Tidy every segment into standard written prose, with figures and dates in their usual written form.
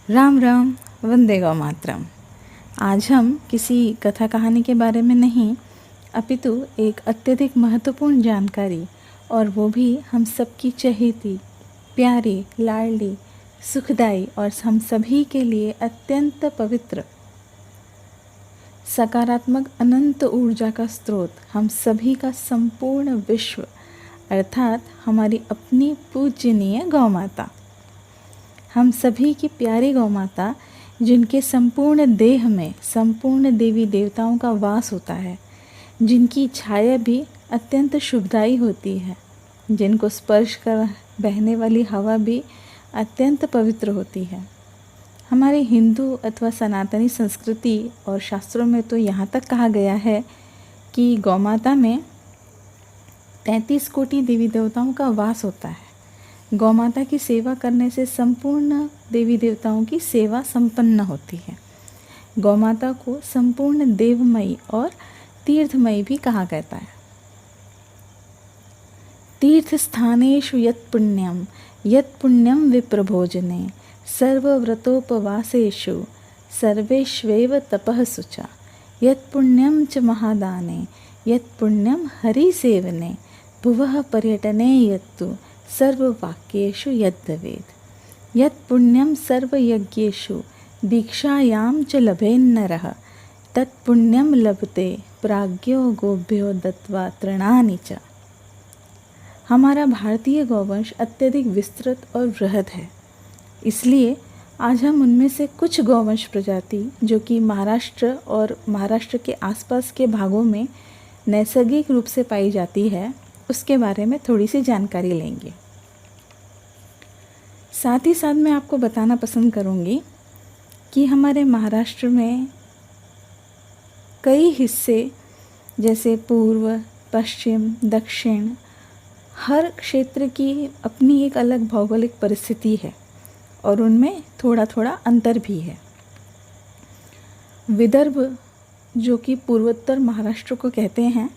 राम राम, वंदे गौ मातरम। आज हम किसी कथा कहानी के बारे में नहीं, अपितु एक अत्यधिक महत्वपूर्ण जानकारी, और वो भी हम सबकी चहेती, प्यारी, लाडली, सुखदाई और हम सभी के लिए अत्यंत पवित्र, सकारात्मक अनंत ऊर्जा का स्रोत, हम सभी का संपूर्ण विश्व अर्थात हमारी अपनी पूजनीय गौ माता, हम सभी की प्यारी गौ माता, जिनके संपूर्ण देह में संपूर्ण देवी देवताओं का वास होता है, जिनकी छाया भी अत्यंत शुभदायी होती है, जिनको स्पर्श कर बहने वाली हवा भी अत्यंत पवित्र होती है। हमारे हिंदू अथवा सनातनी संस्कृति और शास्त्रों में तो यहाँ तक कहा गया है कि गौ माता में 33 कोटि देवी देवताओं का वास होता है। गौ माता की सेवा करने से संपूर्ण देवी देवताओं की सेवा संपन्न होती है। गौ माता को संपूर्ण देवमयी और तीर्थमयी भी कहा जाता है। तीर्थ स्थानेषु यत् पुण्यम विप्रभोजने सर्वव्रतोपवासेषु सर्वेष्वेव तपःसु च यत् पुण्यम च महादाने यत् पुण्यम हरिसेवने भुवः पर्यटने यत्तु सर्ववाक्येषु यद्भवेत् यत् पुण्यम सर्वयज्ञेषु दीक्षायां च लभेन्नरः तत् पुण्यम लभते प्राज्ञो गोभ्यो दत्वा तृणानि च। हमारा भारतीय गौवंश अत्यधिक विस्तृत और वृहद है, इसलिए आज हम उनमें से कुछ गौवंश प्रजाति जो कि महाराष्ट्र और महाराष्ट्र के आसपास के भागों में नैसर्गिक रूप से पाई जाती है, उसके बारे में थोड़ी सी जानकारी लेंगे। साथ ही साथ मैं आपको बताना पसंद करूंगी कि हमारे महाराष्ट्र में कई हिस्से जैसे पूर्व, पश्चिम, दक्षिण, हर क्षेत्र की अपनी एक अलग भौगोलिक परिस्थिति है और उनमें थोड़ा थोड़ा अंतर भी है। विदर्भ, जो कि पूर्वोत्तर महाराष्ट्र को कहते हैं,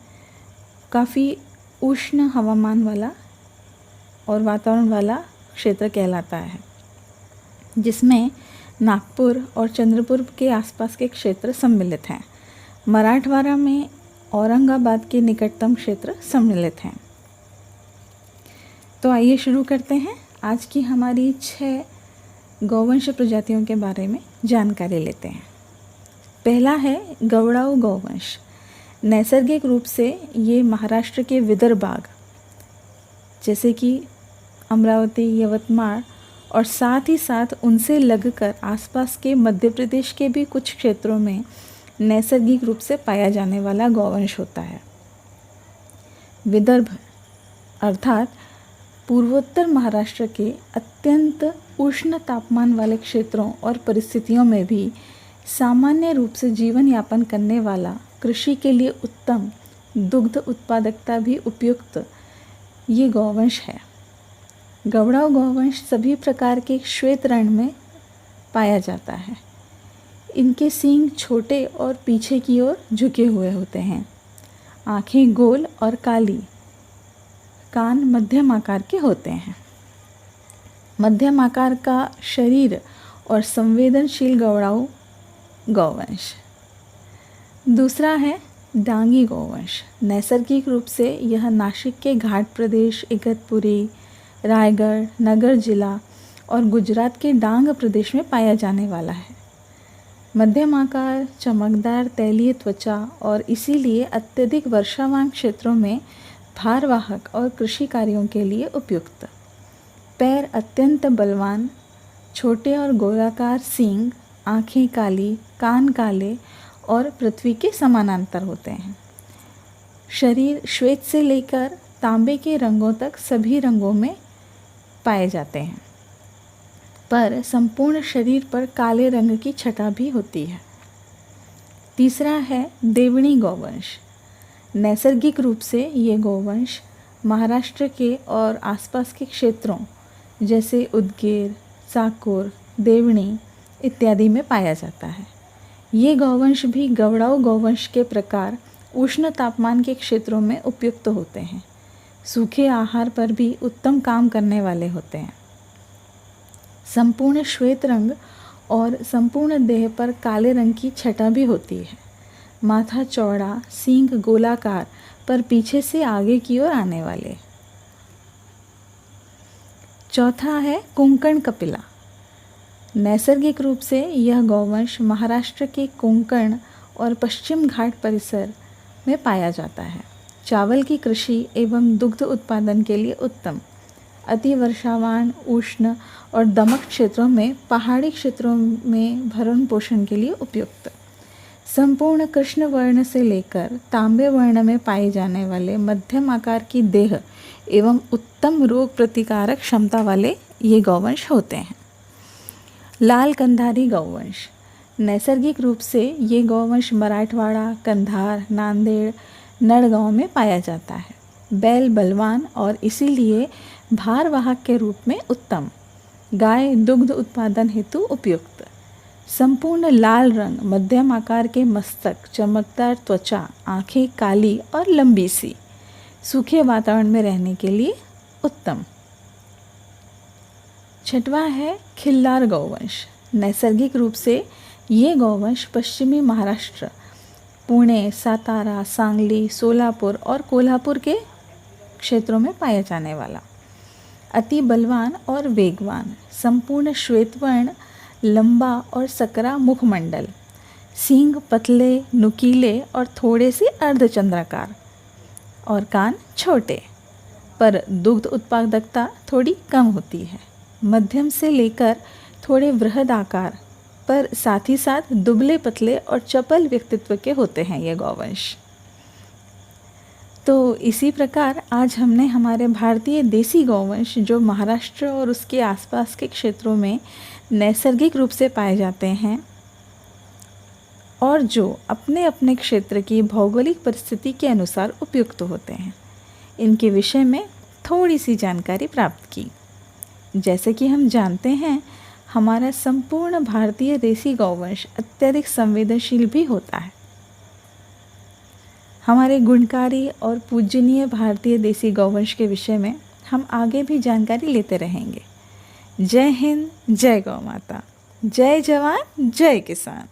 काफ़ी उष्ण हवामान वाला और वातावरण वाला क्षेत्र कहलाता है, जिसमें नागपुर और चंद्रपुर के आसपास के क्षेत्र सम्मिलित हैं। मराठवाड़ा में औरंगाबाद के निकटतम क्षेत्र सम्मिलित हैं। तो आइए शुरू करते हैं। आज की हमारी 6 गौवंश प्रजातियों के बारे में जानकारी लेते हैं। पहला है गवड़ाऊ गौवंश। नैसर्गिक रूप से ये महाराष्ट्र के विदर्भाग जैसे कि अमरावती, यवतमाल और साथ ही साथ उनसे लगकर आसपास के मध्य प्रदेश के भी कुछ क्षेत्रों में नैसर्गिक रूप से पाया जाने वाला गौवंश होता है। विदर्भ अर्थात पूर्वोत्तर महाराष्ट्र के अत्यंत उष्ण तापमान वाले क्षेत्रों और परिस्थितियों में भी सामान्य रूप से जीवन यापन करने वाला, कृषि के लिए उत्तम, दुग्ध उत्पादकता भी उपयुक्त ये गौवंश है। गवड़ाऊ गौवंश सभी प्रकार के श्वेत रण में पाया जाता है। इनके सींग छोटे और पीछे की ओर झुके हुए होते हैं। आँखें गोल और काली, कान मध्यम आकार के होते हैं। मध्यम आकार का शरीर और संवेदनशील गवड़ाऊ गौवंश। दूसरा है डांगी गौवंश। नैसर्गिक रूप से यह नासिक के घाट प्रदेश, इगतपुरी, रायगढ़, नगर जिला और गुजरात के डांग प्रदेश में पाया जाने वाला है। मध्यम आकार, चमकदार तैलीय त्वचा और इसीलिए अत्यधिक वर्षावान क्षेत्रों में भारवाहक और कृषि कार्यों के लिए उपयुक्त। पैर अत्यंत बलवान, छोटे और गोलाकार सींग, आँखें काली, कान काले और पृथ्वी के समानांतर होते हैं। शरीर श्वेत से लेकर तांबे के रंगों तक सभी रंगों में पाए जाते हैं, पर संपूर्ण शरीर पर काले रंग की छटा भी होती है। तीसरा है देवणी गौवंश। नैसर्गिक रूप से ये गौवंश महाराष्ट्र के और आसपास के क्षेत्रों जैसे उदगीर, साकोर, देवणी इत्यादि में पाया जाता है। ये गौवंश भी गवड़ाऊ गौवंश के प्रकार उष्ण तापमान के क्षेत्रों में उपयुक्त होते हैं। सूखे आहार पर भी उत्तम काम करने वाले होते हैं। संपूर्ण श्वेत रंग और संपूर्ण देह पर काले रंग की छटा भी होती है। माथा चौड़ा, सींग गोलाकार पर पीछे से आगे की ओर आने वाले। चौथा है कोंकण कपिला। नैसर्गिक रूप से यह गौवंश महाराष्ट्र के कोंकण और पश्चिम घाट परिसर में पाया जाता है। चावल की कृषि एवं दुग्ध उत्पादन के लिए उत्तम, अति वर्षावान, उष्ण और दमट क्षेत्रों में, पहाड़ी क्षेत्रों में भरण पोषण के लिए उपयुक्त। संपूर्ण कृष्ण वर्ण से लेकर तांबे वर्ण में पाए जाने वाले मध्यम आकार की देह एवं उत्तम रोग प्रतिकारक क्षमता वाले ये गौवंश होते हैं। लाल कंधारी गौवंश। नैसर्गिक रूप से ये गौवंश मराठवाड़ा, कंधार, नांदेड़, नड़गांव में पाया जाता है। बैल बलवान और इसीलिए भारवाहक के रूप में उत्तम, गाय दुग्ध उत्पादन हेतु उपयुक्त। संपूर्ण लाल रंग, मध्यम आकार के मस्तक, चमकदार त्वचा, आंखें काली और लंबी सी, सूखे वातावरण में रहने के लिए उत्तम। छठवां है खिल्लार गौवंश। नैसर्गिक रूप से ये गौवंश पश्चिमी महाराष्ट्र, पुणे, सातारा, सांगली, सोलापुर और कोल्हापुर के क्षेत्रों में पाया जाने वाला, अति बलवान और वेगवान, संपूर्ण श्वेतवर्ण, लंबा और सकरा मुखमंडल, सींग पतले, नुकीले और थोड़े से अर्धचंद्राकार और कान छोटे, पर दुग्ध उत्पादकता थोड़ी कम होती है। मध्यम से लेकर थोड़े वृहद आकार पर साथ ही साथ दुबले पतले और चपल व्यक्तित्व के होते हैं ये गौवंश। तो इसी प्रकार आज हमने हमारे भारतीय देसी गौवंश जो महाराष्ट्र और उसके आसपास के क्षेत्रों में नैसर्गिक रूप से पाए जाते हैं और जो अपने अपने क्षेत्र की भौगोलिक परिस्थिति के अनुसार उपयुक्त होते हैं, इनके विषय में थोड़ी सी जानकारी प्राप्त की। जैसे कि हम जानते हैं, हमारा संपूर्ण भारतीय देसी गौवंश अत्यधिक संवेदनशील भी होता है। हमारे गुणकारी और पूजनीय भारतीय देसी गौवंश के विषय में हम आगे भी जानकारी लेते रहेंगे। जय हिंद, जय गौ माता, जय जवान, जय किसान।